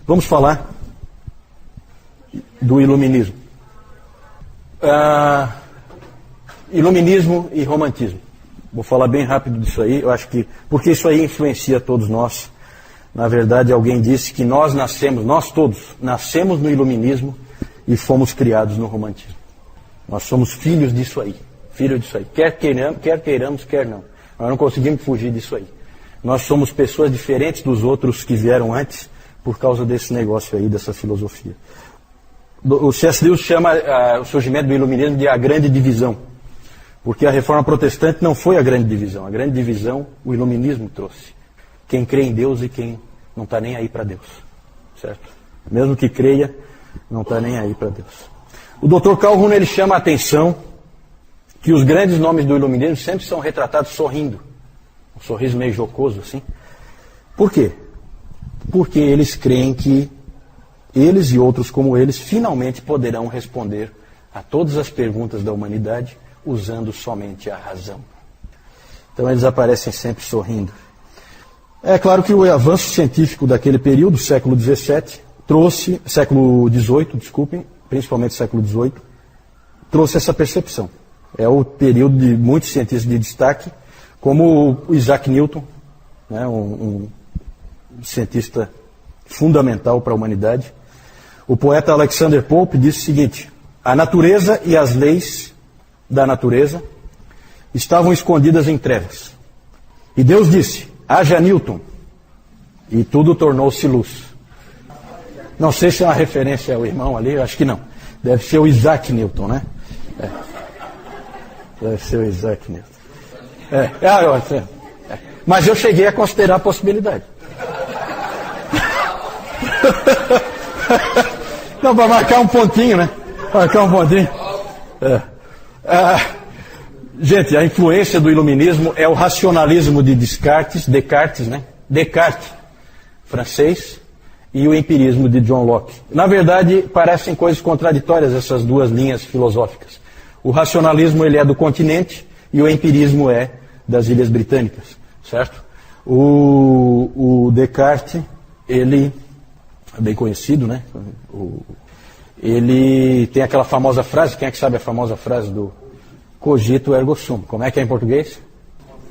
Vamos falar do iluminismo. Iluminismo e romantismo. Vou falar bem rápido disso aí, eu acho que, porque isso aí influencia todos nós. Na verdade, alguém disse que nós todos nascemos no iluminismo e fomos criados no romantismo. Nós somos filhos disso aí. Quer queiramos, quer não. Nós não conseguimos fugir disso aí. Nós somos pessoas diferentes dos outros que vieram antes por causa desse negócio aí, dessa filosofia. O C.S. Lewis chama o surgimento do iluminismo de a grande divisão. Porque a reforma protestante não foi a grande divisão. A grande divisão o iluminismo trouxe. Quem crê em Deus e quem não está nem aí para Deus. Certo? Mesmo que creia, não está nem aí para Deus. O Dr. Calhoun, ele chama a atenção que os grandes nomes do iluminismo sempre são retratados sorrindo. Um sorriso meio jocoso, assim. Por quê? Porque eles creem que eles e outros como eles finalmente poderão responder a todas as perguntas da humanidade usando somente a razão. Então eles aparecem sempre sorrindo. É claro que o avanço científico daquele período, século XVII, principalmente século XVIII, trouxe essa percepção. É o período de muitos cientistas de destaque, como o Isaac Newton, né, um cientista fundamental para a humanidade. O poeta Alexander Pope disse o seguinte: a natureza e as leis da natureza estavam escondidas em trevas. E Deus disse: haja Newton, e tudo tornou-se luz. Não sei se é uma referência ao irmão ali, eu acho que não. Deve ser o Isaac Newton, né? Deve ser o Isaac Newton. Mas eu cheguei a considerar a possibilidade. Não, para marcar um pontinho, né? Marcar um pontinho. Gente, a influência do iluminismo é o racionalismo de Descartes, né? Descartes, francês, e o empirismo de John Locke. Na verdade, parecem coisas contraditórias essas duas linhas filosóficas. O racionalismo, ele é do continente e o empirismo é das Ilhas Britânicas, certo? O Descartes, ele é bem conhecido, né? Ele tem aquela famosa frase, quem é que sabe a famosa frase do cogito ergo sum? Como é que é em português?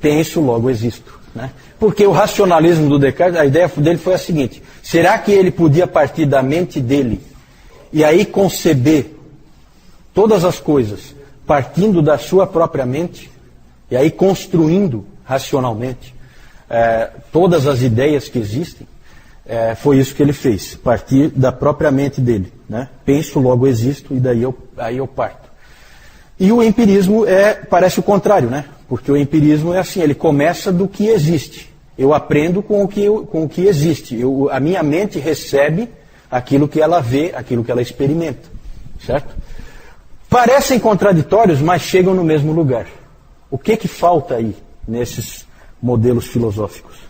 Penso, logo existo. Né? Porque o racionalismo do Descartes, a ideia dele foi a seguinte: será que ele podia partir da mente dele e aí conceber todas as coisas partindo da sua própria mente e aí construindo racionalmente todas as ideias que existem? Foi isso que ele fez, partir da própria mente dele. Né? Penso, logo existo, e daí eu parto. E o empirismo parece o contrário, né? Porque o empirismo é assim, ele começa do que existe. Eu aprendo com o que existe. A minha mente recebe aquilo que ela vê, aquilo que ela experimenta. Certo? Parecem contraditórios, mas chegam no mesmo lugar. O que falta aí nesses modelos filosóficos?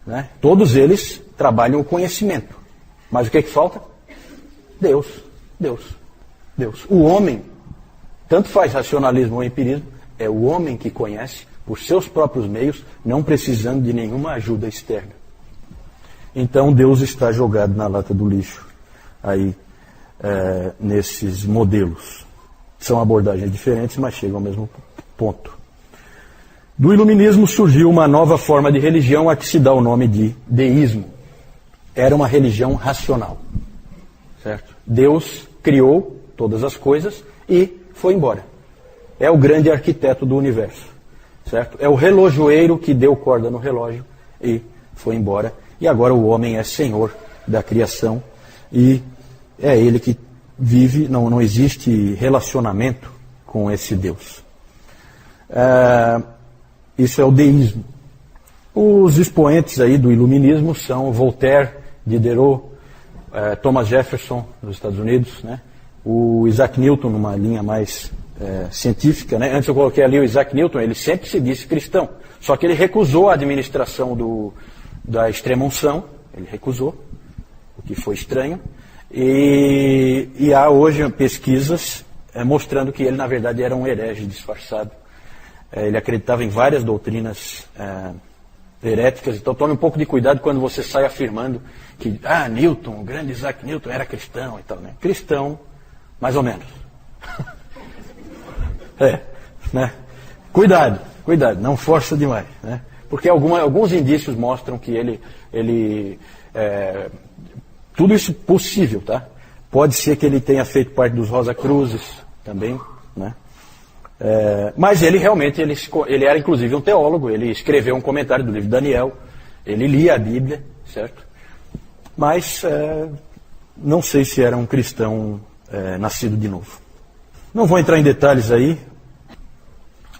Né? Todos eles trabalham o conhecimento. Mas o que falta? Deus. O homem, tanto faz racionalismo ou empirismo, é o homem que conhece por seus próprios meios, não precisando de nenhuma ajuda externa. Então Deus está jogado na lata do lixo aí nesses modelos. São abordagens diferentes, mas chegam ao mesmo ponto. Do iluminismo surgiu uma nova forma de religião a que se dá o nome de deísmo. Era uma religião racional. Certo? Deus criou todas as coisas e foi embora. É o grande arquiteto do universo. Certo? É o relojoeiro que deu corda no relógio e foi embora. E agora o homem é senhor da criação e é ele que vive, não existe relacionamento com esse Deus. Isso é o deísmo. Os expoentes aí do iluminismo são Voltaire, Diderot, Thomas Jefferson, dos Estados Unidos, né? O Isaac Newton, numa linha mais científica, né? Antes eu coloquei ali o Isaac Newton, ele sempre se disse cristão, só que ele recusou a administração da extrema-unção, ele recusou, o que foi estranho, e há hoje pesquisas mostrando que ele, na verdade, era um herege disfarçado. Ele acreditava em várias doutrinas heréticas. Então tome um pouco de cuidado quando você sai afirmando que Newton, o grande Isaac Newton era cristão e tal, né? Cristão, mais ou menos. Né? Cuidado, não força demais, né? Porque alguns indícios mostram que ele tudo isso possível, tá? Pode ser que ele tenha feito parte dos Rosa Cruzes também, né? Mas ele realmente, ele era inclusive um teólogo, ele escreveu um comentário do livro de Daniel, ele lia a Bíblia, certo? Mas não sei se era um cristão nascido de novo. Não vou entrar em detalhes aí.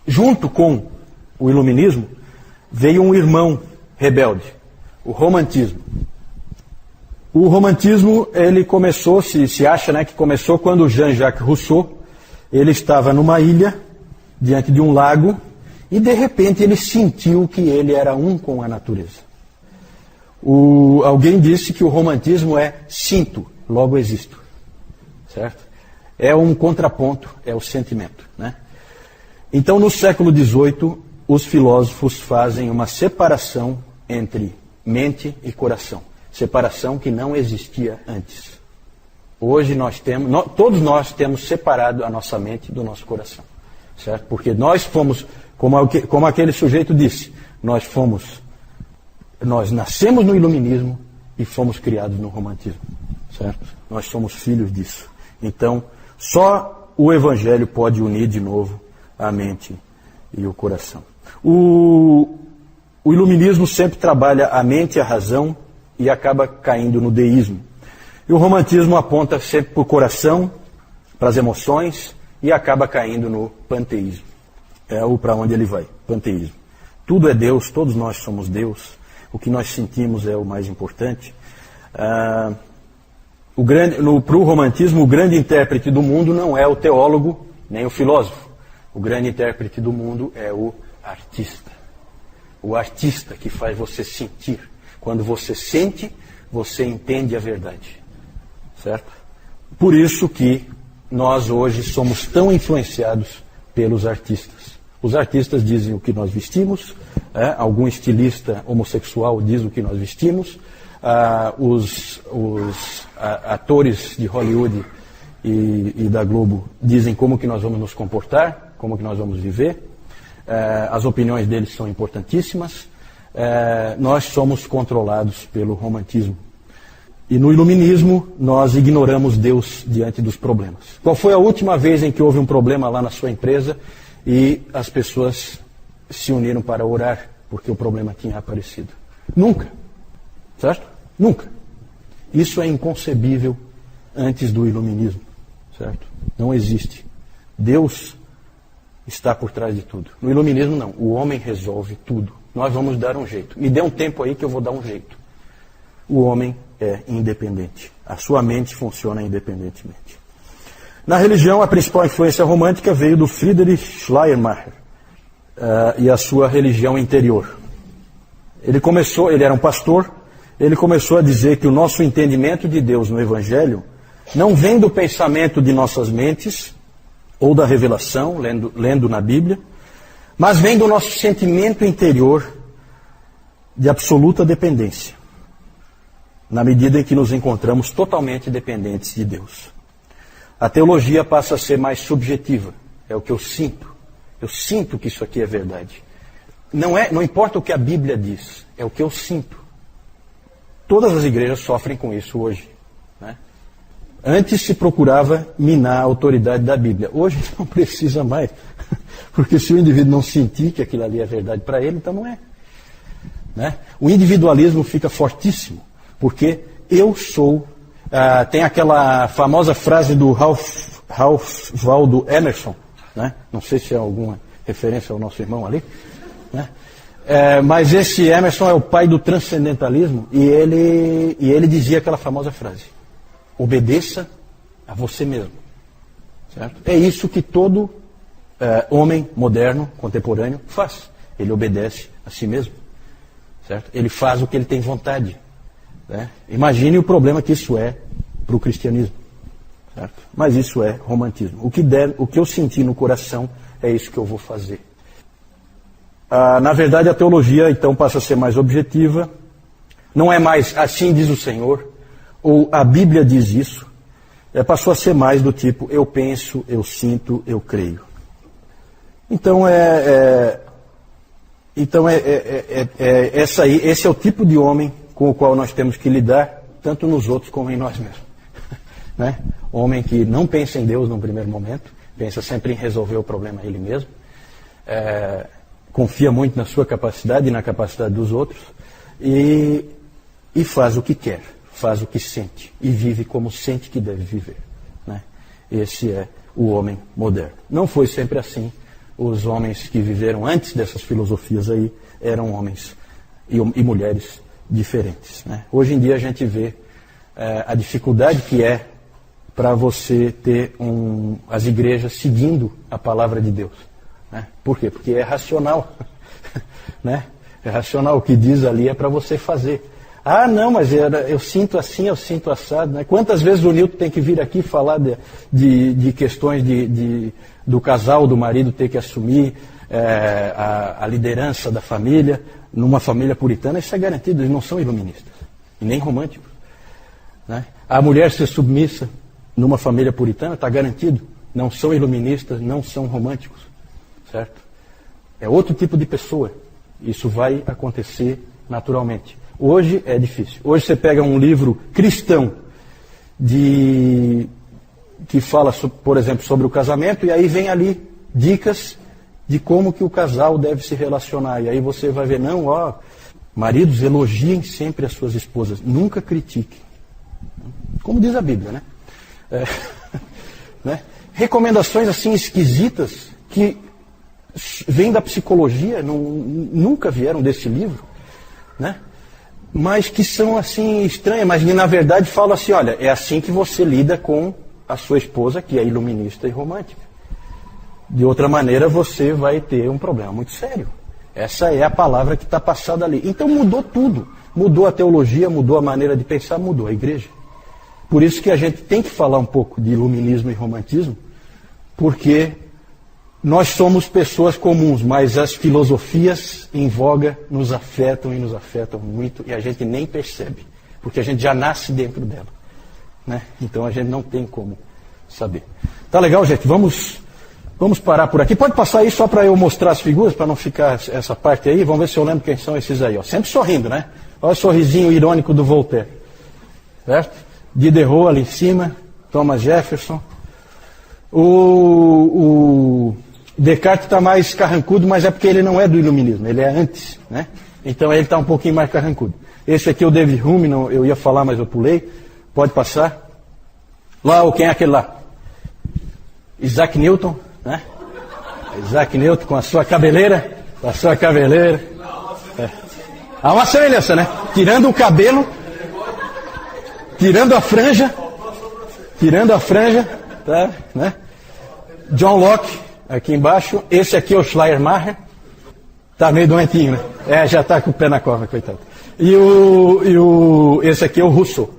Junto com o iluminismo, veio um irmão rebelde, o romantismo. O romantismo, ele começou, se acha, né, que começou quando Jean-Jacques Rousseau, ele estava numa ilha, diante de um lago, e de repente ele sentiu que ele era um com a natureza. Alguém disse que o romantismo é sinto, logo existo. Certo? É um contraponto, é o sentimento, né? Então, no século XVIII, os filósofos fazem uma separação entre mente e coração. Separação que não existia antes. Hoje todos nós temos separado a nossa mente do nosso coração. Certo? Porque nós fomos, como aquele sujeito disse, nós nascemos no iluminismo e fomos criados no romantismo. Certo? Nós somos filhos disso. Então, só o Evangelho pode unir de novo a mente e o coração. O iluminismo sempre trabalha a mente e a razão e acaba caindo no deísmo. E o romantismo aponta sempre para o coração, para as emoções, e acaba caindo no panteísmo. É para onde ele vai, panteísmo. Tudo é Deus, todos nós somos Deus. O que nós sentimos é o mais importante. Para o romantismo, o grande intérprete do mundo não é o teólogo, nem o filósofo. O grande intérprete do mundo é o artista. O artista que faz você sentir. Quando você sente, você entende a verdade. Certo? Por isso que nós hoje somos tão influenciados pelos artistas. Os artistas dizem o que nós vestimos, algum estilista homossexual diz o que nós vestimos, os atores de Hollywood e da Globo dizem como que nós vamos nos comportar, como que nós vamos viver. As opiniões deles são importantíssimas. Nós somos controlados pelo romantismo. E no iluminismo, nós ignoramos Deus diante dos problemas. Qual foi a última vez em que houve um problema lá na sua empresa e as pessoas se uniram para orar porque o problema tinha aparecido? Nunca. Certo? Nunca. Isso é inconcebível antes do iluminismo. Certo? Não existe. Deus está por trás de tudo. No iluminismo, não. O homem resolve tudo. Nós vamos dar um jeito. Me dê um tempo aí que eu vou dar um jeito. O homem é independente. A sua mente funciona independentemente. Na religião, a principal influência romântica veio do Friedrich Schleiermacher e a sua religião interior. Ele era um pastor, ele começou a dizer que o nosso entendimento de Deus no Evangelho não vem do pensamento de nossas mentes, ou da revelação, lendo na Bíblia, mas vem do nosso sentimento interior de absoluta dependência, na medida em que nos encontramos totalmente dependentes de Deus. A teologia passa a ser mais subjetiva, é o que eu sinto. Eu sinto que isso aqui é verdade. Não importa o que a Bíblia diz, é o que eu sinto. Todas as igrejas sofrem com isso hoje, né? Antes se procurava minar a autoridade da Bíblia. Hoje não precisa mais. Porque se o indivíduo não sentir que aquilo ali é verdade para ele, então não é. Né? O individualismo fica fortíssimo. Porque eu sou... tem aquela famosa frase do Ralph Waldo Emerson. Né? Não sei se é alguma referência ao nosso irmão ali. Né? Mas esse Emerson é o pai do transcendentalismo. E ele dizia aquela famosa frase. Obedeça a você mesmo. Certo? É isso que todo homem moderno, contemporâneo, faz. Ele obedece a si mesmo. Certo? Ele faz o que ele tem vontade. Né? Imagine o problema que isso é para o cristianismo. Certo? Mas isso é romantismo. O que eu senti no coração é isso que eu vou fazer. Na verdade, a teologia, então, passa a ser mais objetiva. Não é mais assim diz o Senhor, ou a Bíblia diz isso. Passou a ser mais do tipo, eu penso, eu sinto, eu creio. Então, esse é o tipo de homem com o qual nós temos que lidar, tanto nos outros como em nós mesmos. Né? Homem que não pensa em Deus num primeiro momento, pensa sempre em resolver o problema ele mesmo, confia muito na sua capacidade e na capacidade dos outros, e faz o que quer, faz o que sente, e vive como sente que deve viver. Né? Esse é o homem moderno. Não foi sempre assim. Os homens que viveram antes dessas filosofias aí eram homens e mulheres diferentes. Né? Hoje em dia a gente vê a dificuldade que é para você ter as igrejas seguindo a palavra de Deus. Né? Por quê? Porque é racional. Né? É racional. O que diz ali é para você fazer. Ah, não, mas eu sinto assim, eu sinto assado. Né? Quantas vezes o Nilton tem que vir aqui falar de questões do casal, do marido ter que assumir a liderança da família, numa família puritana? Isso é garantido, eles não são iluministas, e nem românticos. Né? A mulher ser submissa numa família puritana, está garantido, não são iluministas, não são românticos. Certo? É outro tipo de pessoa. Isso vai acontecer naturalmente. Hoje é difícil. Hoje você pega um livro cristão que fala, por exemplo, sobre o casamento, e aí vem ali dicas de como que o casal deve se relacionar. E aí você vai ver, maridos, elogiem sempre as suas esposas, nunca critiquem. Como diz a Bíblia, né? Né? Recomendações assim esquisitas que vêm da psicologia, nunca vieram desse livro, né? Mas que são assim estranhas, mas que na verdade falam assim, olha, é assim que você lida com a sua esposa, que é iluminista e romântica. De outra maneira você vai ter um problema muito sério. Essa é a palavra que está passada ali. Então mudou tudo. Mudou a teologia, mudou a maneira de pensar, mudou a igreja. Por isso que a gente tem que falar um pouco de iluminismo e romantismo, porque nós somos pessoas comuns, mas as filosofias em voga nos afetam e nos afetam muito, e a gente nem percebe, porque a gente já nasce dentro dela. Né? Então a gente não tem como saber. Tá legal, gente? Vamos parar por aqui. Pode passar aí só para eu mostrar as figuras, para não ficar essa parte aí. Vamos ver se eu lembro quem são esses aí. Ó. Sempre sorrindo, né? Olha o sorrisinho irônico do Voltaire. Certo? Diderot ali em cima, Thomas Jefferson. O Descartes está mais carrancudo, mas é porque ele não é do iluminismo, ele é antes, né? Então ele está um pouquinho mais carrancudo. Esse aqui é o David Hume, eu ia falar, mas eu pulei. Pode passar. Lá, quem é aquele lá? Isaac Newton, né? Isaac Newton com a sua cabeleira. Há uma semelhança, né? Tirando o cabelo, tirando a franja, tá? Né? John Locke, aqui embaixo. Esse aqui é o Schleiermacher. Tá meio doentinho, né? Já tá com o pé na cova, coitado. Esse aqui é o Rousseau.